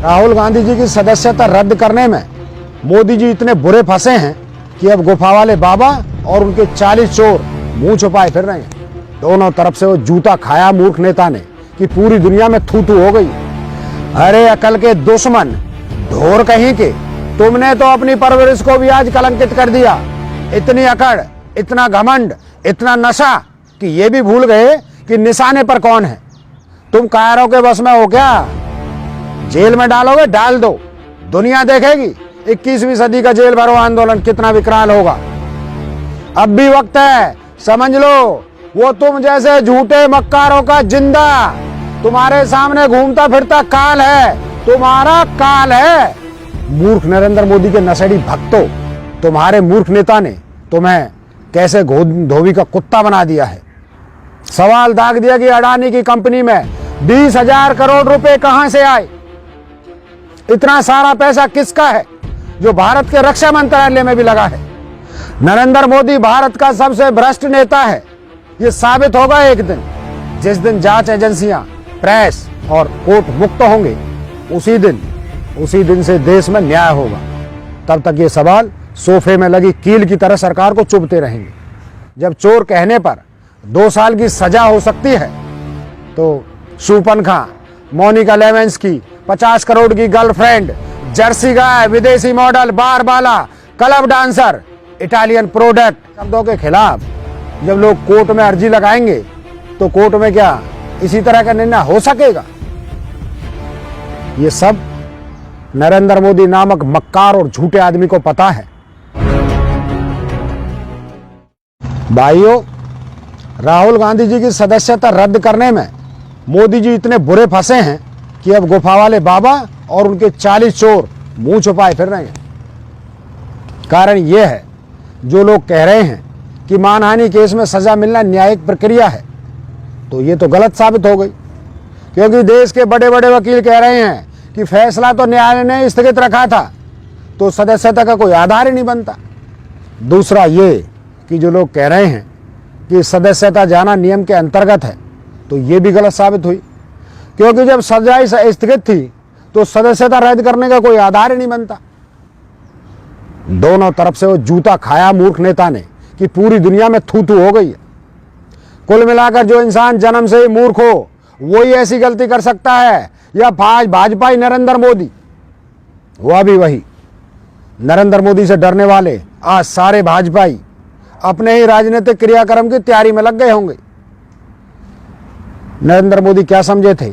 राहुल गांधी जी की सदस्यता रद्द करने में मोदी जी इतने बुरे फंसे हैं कि अब गुफा वाले बाबा और उनके 40 चोर मुंह छुपाए फिर रहे हैं। दोनों तरफ से वो जूता खाया मूर्ख नेता ने कि पूरी दुनिया में थू थू हो गई। अरे अकल के दुश्मन, ढोर कहीं के, तुमने तो अपनी परवरिश को भी आज कलंकित कर दिया। इतनी अकड़, इतना घमंड, इतना नशा कि ये भी भूल गए कि निशाने पर कौन है। तुम कायरों के बस में हो क्या? जेल में डालोगे, डाल दो, दुनिया देखेगी। 21वीं सदी का जेल भरो आंदोलन कितना विकराल होगा। अब भी वक्त है, समझ लो। वो तुम जैसे झूठे मक्कारों का जिंदा तुम्हारे सामने घूमता फिरता काल है, तुम्हारा काल है। मूर्ख नरेंद्र मोदी के नशेड़ी भक्तों, तुम्हारे मूर्ख नेता ने तुम्हें कैसे धोबी का कुत्ता बना दिया है। सवाल दाग दिया कि अडानी की कंपनी में 20,000 करोड़ रुपए कहां से आए। इतना सारा पैसा किसका है जो भारत के रक्षा मंत्रालय में भी लगा है। नरेंद्र मोदी भारत का सबसे भ्रष्ट नेता है। यह साबित होगा एक दिन, जिस दिन जांच एजेंसियां, प्रेस और कोर्ट मुक्त होंगे। उसी दिन से देश में न्याय होगा। तब तक ये सवाल सोफे में लगी कील की तरह सरकार को चुभते रहेंगे। जब चोर कहने पर 2 साल की सजा हो सकती है, तो शूपनखा, मोनिका लेविन्स्की, 50 करोड़ की गर्लफ्रेंड, जर्सी गाय, विदेशी मॉडल, बार बाला, क्लब डांसर, इटालियन प्रोडक्ट शब्दों के खिलाफ जब लोग कोर्ट में अर्जी लगाएंगे तो कोर्ट में क्या इसी तरह का निर्णय हो सकेगा? ये सब नरेंद्र मोदी नामक मक्कार और झूठे आदमी को पता है। भाइयों, राहुल गांधी जी की सदस्यता रद्द करने में मोदी जी इतने बुरे फंसे हैं कि अब गुफा वाले बाबा और उनके 40 चोर मुंह छुपाए फिर रहे हैं। कारण यह है, जो लोग कह रहे हैं कि मानहानि केस में सजा मिलना न्यायिक प्रक्रिया है, तो ये तो गलत साबित हो गई। क्योंकि देश के बड़े बड़े वकील कह रहे हैं कि फैसला तो न्यायालय ने स्थगित रखा था, तो सदस्यता का कोई आधार ही नहीं बनता। दूसरा ये कि जो लोग कह रहे हैं कि सदस्यता जाना नियम के अंतर्गत है, तो ये भी गलत साबित हुई। क्योंकि जब सजा स्थगित थी तो सदस्यता रद्द करने का कोई आधार ही नहीं बनता। दोनों तरफ से वो जूता खाया मूर्ख नेता ने कि पूरी दुनिया में थू थू हो गई है। कुल मिलाकर जो इंसान जन्म से ही मूर्ख हो वही ऐसी गलती कर सकता है, या भाजपाई नरेंद्र मोदी, वह भी वही। नरेंद्र मोदी से डरने वाले आज सारे भाजपाई अपने ही राजनीतिक क्रियाक्रम की तैयारी में लग गए होंगे। नरेंद्र मोदी क्या समझे थे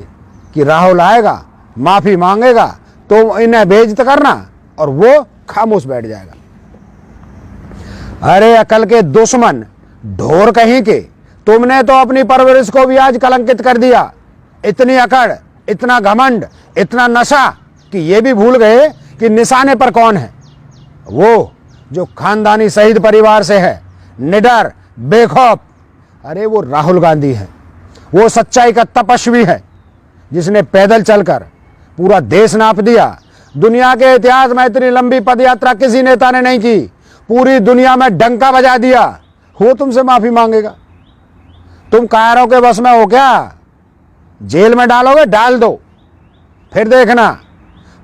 कि राहुल आएगा, माफी मांगेगा तो इन्हें बेइज्जत करना और वो खामोश बैठ जाएगा। अरे अकल के दुश्मन, ढोर कहीं के, तुमने तो अपनी परवरिश को भी आज कलंकित कर दिया। इतनी अकड़, इतना घमंड, इतना नशा कि ये भी भूल गए कि निशाने पर कौन है। वो जो खानदानी शहीद परिवार से है, निडर, बेखौफ। अरे वो राहुल गांधी है। वो सच्चाई का तपस्वी है जिसने पैदल चलकर पूरा देश नाप दिया। दुनिया के इतिहास में इतनी लंबी पदयात्रा किसी नेता ने नहीं की। पूरी दुनिया में डंका बजा दिया। वो तुमसे माफी मांगेगा? तुम कायरों के बस में हो क्या? जेल में डालोगे, डाल दो, फिर देखना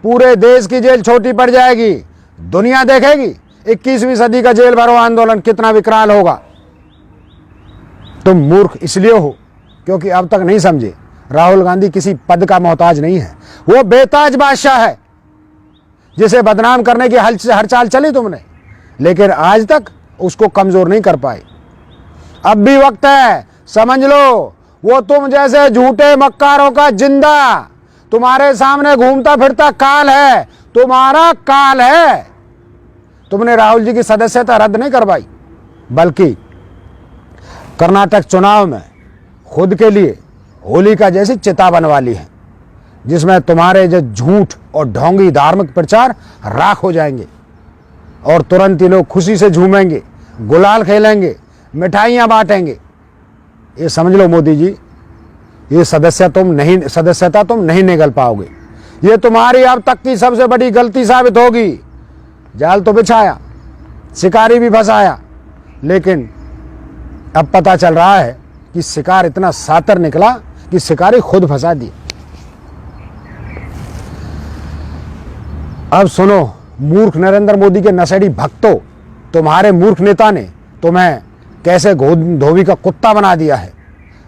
पूरे देश की जेल छोटी पड़ जाएगी, दुनिया देखेगी। 21वीं सदी का जेल भरो आंदोलन कितना विकराल होगा। तुम मूर्ख इसलिए हो क्योंकि अब तक नहीं समझे, राहुल गांधी किसी पद का मोहताज नहीं है। वो बेताज बादशाह है जिसे बदनाम करने की हर चाल चली तुमने, लेकिन आज तक उसको कमजोर नहीं कर पाए। अब भी वक्त है, समझ लो। वो तुम जैसे झूठे मक्कारों का जिंदा तुम्हारे सामने घूमता फिरता काल है, तुम्हारा काल है। तुमने राहुल जी की सदस्यता रद्द नहीं करवाई, बल्कि कर्नाटक चुनाव में खुद के लिए होलिका जैसी चिता बनवा ली है, जिसमें तुम्हारे जो झूठ और ढोंगी धार्मिक प्रचार राख हो जाएंगे और तुरंत ही लोग खुशी से झूमेंगे, गुलाल खेलेंगे, मिठाइयां बांटेंगे। ये समझ लो मोदी जी, ये सदस्यता तुम नहीं निगल पाओगे। ये तुम्हारी अब तक की सबसे बड़ी गलती साबित होगी। जाल तो बिछाया, शिकारी भी फंसाया, लेकिन अब पता चल रहा है कि शिकार इतना सातर निकला कि शिकारी खुद फंसा दिया। अब सुनो, मूर्ख नरेंद्र मोदी के नशेड़ी भक्तों, तुम्हारे मूर्ख नेता ने तुम्हें कैसे धोबी का कुत्ता बना दिया है।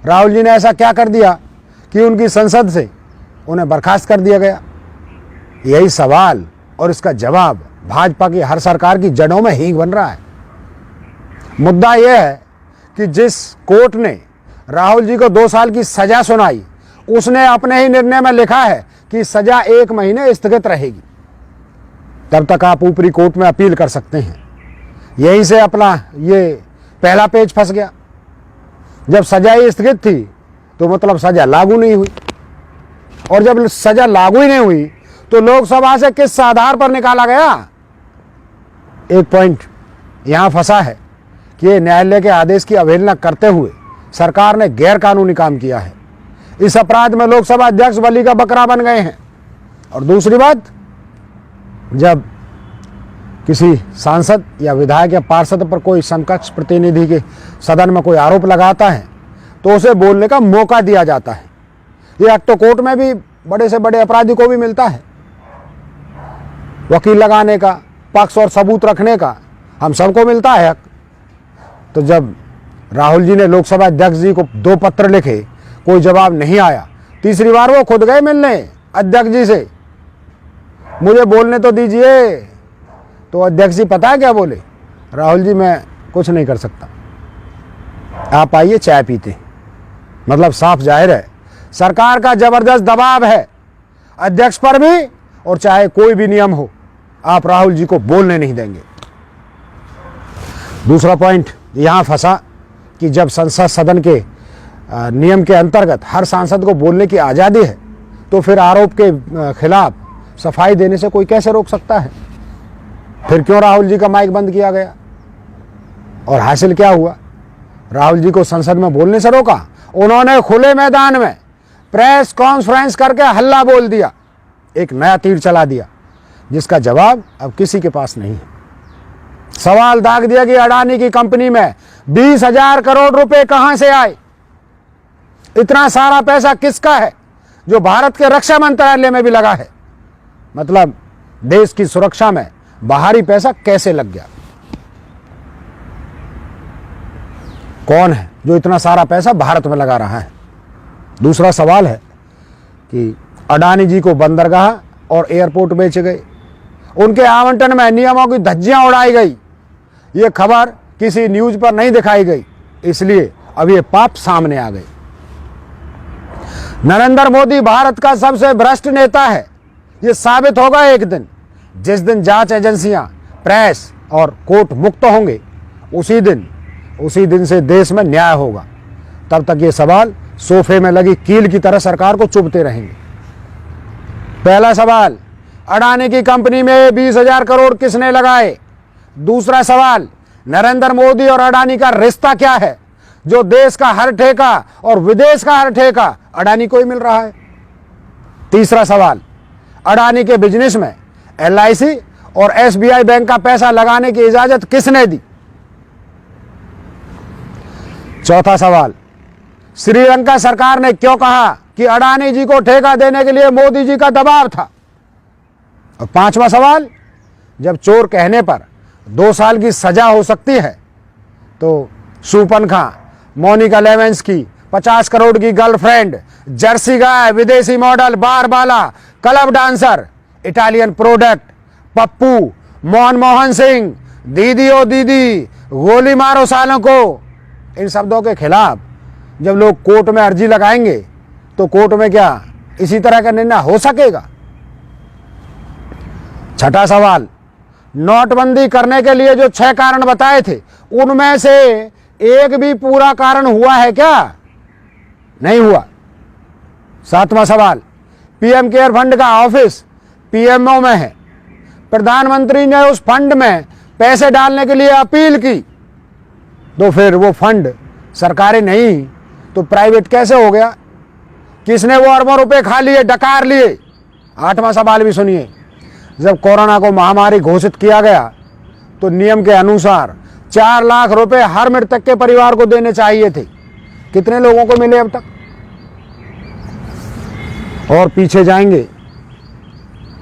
राहुल जी ने ऐसा क्या कर दिया कि उनकी संसद से उन्हें बर्खास्त कर दिया गया? यही सवाल और इसका जवाब भाजपा की हर सरकार की जड़ों में हींग बन रहा है। मुद्दा यह है कि जिस कोर्ट ने राहुल जी को 2 साल की सजा सुनाई, उसने अपने ही निर्णय में लिखा है कि सजा 1 महीने स्थगित रहेगी। तब तक आप ऊपरी कोर्ट में अपील कर सकते हैं। यहीं से अपना ये पहला पेज फंस गया। जब सजा ही स्थगित थी तो मतलब सजा लागू नहीं हुई, और जब सजा लागू ही नहीं हुई तो लोकसभा से किस आधार पर निकाला गया? एक पॉइंट यहां फंसा है कि न्यायालय के आदेश की अवहेलना करते हुए सरकार ने गैर कानूनी काम किया है। इस अपराध में लोकसभा अध्यक्ष बलि का बकरा बन गए हैं। और दूसरी बात, जब किसी सांसद या विधायक या पार्षद पर कोई समकक्ष प्रतिनिधि के सदन में कोई आरोप लगाता है तो उसे बोलने का मौका दिया जाता है। ये हक तो कोर्ट में भी बड़े से बड़े अपराधी को भी मिलता है। वकील लगाने का, पक्ष और सबूत रखने का हम सबको मिलता है हक। तो जब राहुल जी ने लोकसभा अध्यक्ष जी को 2 पत्र लिखे, कोई जवाब नहीं आया, तीसरी बार वो खुद गए मिलने अध्यक्ष जी से, मुझे बोलने तो दीजिए। तो अध्यक्ष जी पता है क्या बोले? राहुल जी मैं कुछ नहीं कर सकता, आप आइए चाय पीते। मतलब साफ जाहिर है सरकार का जबरदस्त दबाव है अध्यक्ष पर भी, और चाहे कोई भी नियम हो आप राहुल जी को बोलने नहीं देंगे। दूसरा पॉइंट यहां फंसा कि जब संसद सदन के नियम के अंतर्गत हर सांसद को बोलने की आज़ादी है, तो फिर आरोप के खिलाफ सफाई देने से कोई कैसे रोक सकता है? फिर क्यों राहुल जी का माइक बंद किया गया? और हासिल क्या हुआ? राहुल जी को संसद में बोलने से रोका? उन्होंने खुले मैदान में प्रेस कॉन्फ्रेंस करके हल्ला बोल दिया, एक नया तीर चला दिया जिसका जवाब अब किसी के पास नहीं है। सवाल दाग दिया कि अडानी की कंपनी में 20,000 करोड़ रुपए कहां से आए? इतना सारा पैसा किसका है जो भारत के रक्षा मंत्रालय में भी लगा है? मतलब देश की सुरक्षा में बाहरी पैसा कैसे लग गया? कौन है जो इतना सारा पैसा भारत में लगा रहा है? दूसरा सवाल है कि अडानी जी को बंदरगाह और एयरपोर्ट बेचे गए, उनके आवंटन में नियमों की धज्जियां उड़ाई गई। ये खबर किसी न्यूज पर नहीं दिखाई गई, इसलिए अब ये पाप सामने आ गए। नरेंद्र मोदी भारत का सबसे भ्रष्ट नेता है। ये साबित होगा एक दिन, जिस दिन जांच एजेंसियां, प्रेस और कोर्ट मुक्त होंगे, उसी दिन से देश में न्याय होगा। तब तक ये सवाल सोफे में लगी कील की तरह सरकार को चुभते रहेंगे। पहला सवाल, अडानी की कंपनी में 20,000 करोड़ किसने लगाए? दूसरा सवाल, नरेंद्र मोदी और अडानी का रिश्ता क्या है जो देश का हर ठेका और विदेश का हर ठेका अडानी को ही मिल रहा है? तीसरा सवाल, अडानी के बिजनेस में LIC और SBI बैंक का पैसा लगाने की इजाजत किसने दी? चौथा सवाल, श्रीलंका सरकार ने क्यों कहा कि अडानी जी को ठेका देने के लिए मोदी जी का दबाव था? और पांचवा सवाल, जब चोर कहने पर 2 साल की सजा हो सकती है, तो शूपनखा, मोनिका लेविन्स्की, 50 करोड़ की गर्लफ्रेंड, जर्सी गाय, विदेशी मॉडल, बार बाला, club dancer, Italian product, Pappu, Manmohan Singh, दीदी ओ दीदी, गोली मारो सालों को, इन शब्दों के खिलाफ जब लोग कोर्ट में अर्जी लगाएंगे तो कोर्ट में क्या इसी तरह का निर्णय हो सकेगा? छठा सवाल, नोटबंदी करने के लिए जो 6 कारण बताए थे, उनमें से एक भी पूरा कारण हुआ है क्या? नहीं हुआ। सातवां सवाल, PM केयर फंड का ऑफिस PMO में है, प्रधानमंत्री ने उस फंड में पैसे डालने के लिए अपील की, तो फिर वो फंड सरकारी नहीं तो प्राइवेट कैसे हो गया? किसने वो अरबों रुपए खा लिए, डकार लिए? आठवां सवाल भी सुनिए, जब कोरोना को महामारी घोषित किया गया तो नियम के अनुसार 4 लाख रुपए हर मृतक के परिवार को देने चाहिए थे। कितने लोगों को मिले अब तक? और पीछे जाएंगे,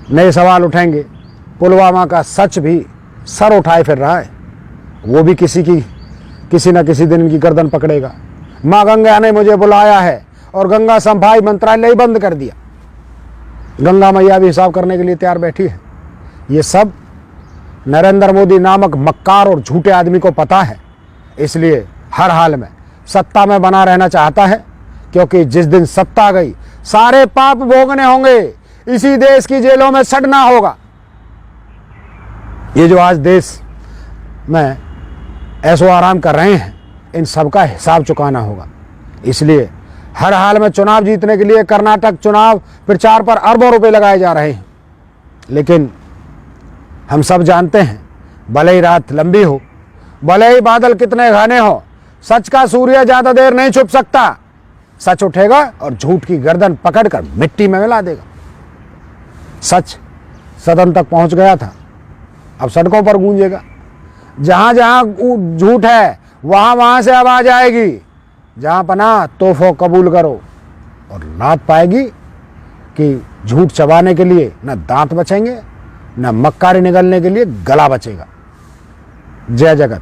नए सवाल उठेंगे पुलवामा का सच भी सर उठाए फिर रहा है। वो भी किसी न किसी दिन इनकी गर्दन पकड़ेगा। माँ गंगा ने मुझे बुलाया है और गंगा सफाई मंत्रालय ही बंद कर दिया। गंगा मैया भी हिसाब करने के लिए तैयार बैठी है। ये सब नरेंद्र मोदी नामक मक्कार और झूठे आदमी को पता है, इसलिए हर हाल में सत्ता में बना रहना चाहता है, क्योंकि जिस दिन सत्ता गई सारे पाप भोगने होंगे, इसी देश की जेलों में सड़ना होगा। ये जो आज देश में ऐशो आराम कर रहे हैं, इन सब का हिसाब चुकाना होगा। इसलिए हर हाल में चुनाव जीतने के लिए कर्नाटक चुनाव प्रचार पर अरबों रुपए लगाए जा रहे हैं। लेकिन हम सब जानते हैं, भले ही रात लंबी हो, भले ही बादल कितने घने हो, सच का सूर्य ज्यादा देर नहीं छुप सकता। सच उठेगा और झूठ की गर्दन पकड़कर मिट्टी में मिला देगा। सच सदन तक पहुंच गया था, अब सड़कों पर गूंजेगा। जहां जहां झूठ है वहां वहां से आवाज आएगी, जहां पना तोहफो कबूल करो, और लात पाएगी कि झूठ चबाने के लिए न दांत बचेंगे, न मक्कारी निगलने के लिए गला बचेगा। जय जगत।